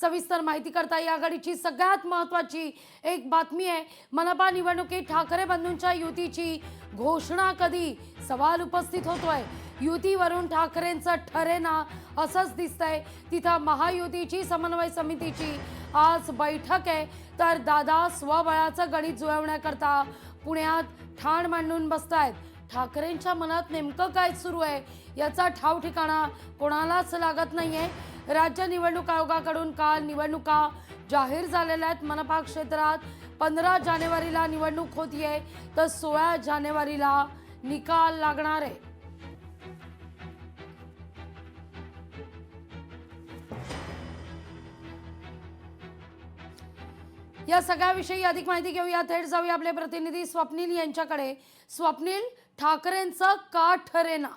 सविस्तर माहिती करता या घडीची सगळ्यात महत्त्वाची एक बातमी आहे। मनपा निवडणुकीत ठाकरे बंधूंच्या युतीची घोषणा कधी, सवाल उपस्थित होतोय। युतीवरून ठाकरेंचं ठरेना असंच दिसतंय। तिथं महायुतीची समन्वय समितीची आज बैठक आहे, तर दादा स्वबळाचं गणित जुळवण्याकरता पुण्यात ठाण मांडून बसतायत। ठाकरेंच्या मनात नेमकं काय सुरू आहे याचा ठाव ठिकाणा कोणालाच लागत नाहीये। राज्य निवडणूक आयोगाकडून काल निवडणुका जाहीर झालेल्या आहेत। मनपा क्षेत्रात 15 जानेवारीला निवडणूक होतीये, तर 16 जानेवारीला निकाल लागणार आहे। या सगळ्याविषयी अधिक माहिती घेऊया, थेट जाऊया आपले प्रतिनिधी स्वप्नील यांच्याकडे। स्वप्नील, ठाकरेंचं का ठरेना?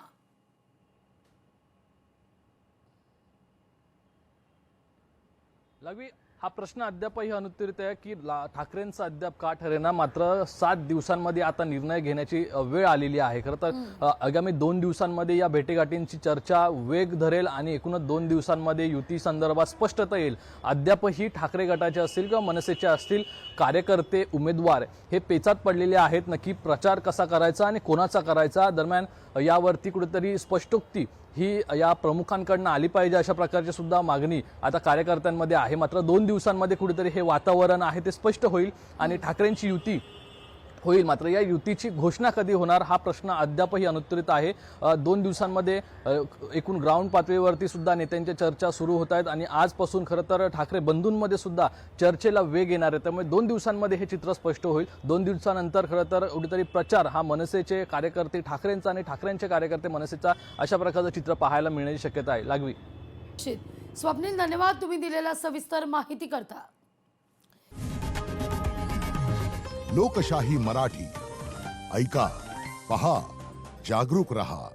लघवी हा प्रश्न अद्यापही अनुत्तरित आहे की ठाकरेंचा अद्याप का ठरेना। मात्र 7 दिवसांमध्ये आता निर्णय घेण्याची वेळ आलेली आहे। खरं तर आगामी 2 दिवसांमध्ये या भेटीगाठींची चर्चा वेग धरेल आणि एकूणच 2 दिवसांमध्ये युती संदर्भात स्पष्टता येईल। अद्यापही ठाकरे गटाचे असतील किंवा मनसेचे असतील कार्यकर्ते, उमेदवार हे पेचात पडलेले आहेत। नक्की प्रचार कसा करायचा आणि कोणाचा करायचा, दरम्यान यावरती कुठेतरी स्पष्टोक्ती ही या प्रमुखांकडून आली पाहिजे, अशा प्रकारची सुद्धा मागणी आता कार्यकर्त्यांमध्ये आहे। मात्र 2 दिवसांमध्ये कुठेतरी हे वातावरण आहे ते स्पष्ट होईल आणि ठाकरेंची युती होईल। मात्र या युतीची घोषणा कधी होणार हा प्रश्न अद्यापही अनुत्तरित आहे। 2 दिवसांमध्ये एकूण ग्राउंड पातळीवरती सुद्धा नेत्यांच्या चर्चा सुरू होत आहेत आणि आजपासून खरं तर ठाकरे बंधूंमध्ये सुद्धा चर्चेला वेग येणार आहे। त्यामुळे 2 दिवसांमध्ये हे चित्र स्पष्ट होईल। 2 दिवसानंतर खरं तर कुठेतरी प्रचार हा मनसेचे कार्यकर्ते ठाकरेंचा आणि ठाकरेंचे कार्यकर्ते मनसेचा अशा प्रकारचं चित्र पाहायला मिळण्याची शक्यता आहे। लागवी स्वप्नील, धन्यवाद तुम्ही दिलेल्या सविस्तर माहिती करता। लोकशाही मराठी ऐका, पहा, जागरूक रहा।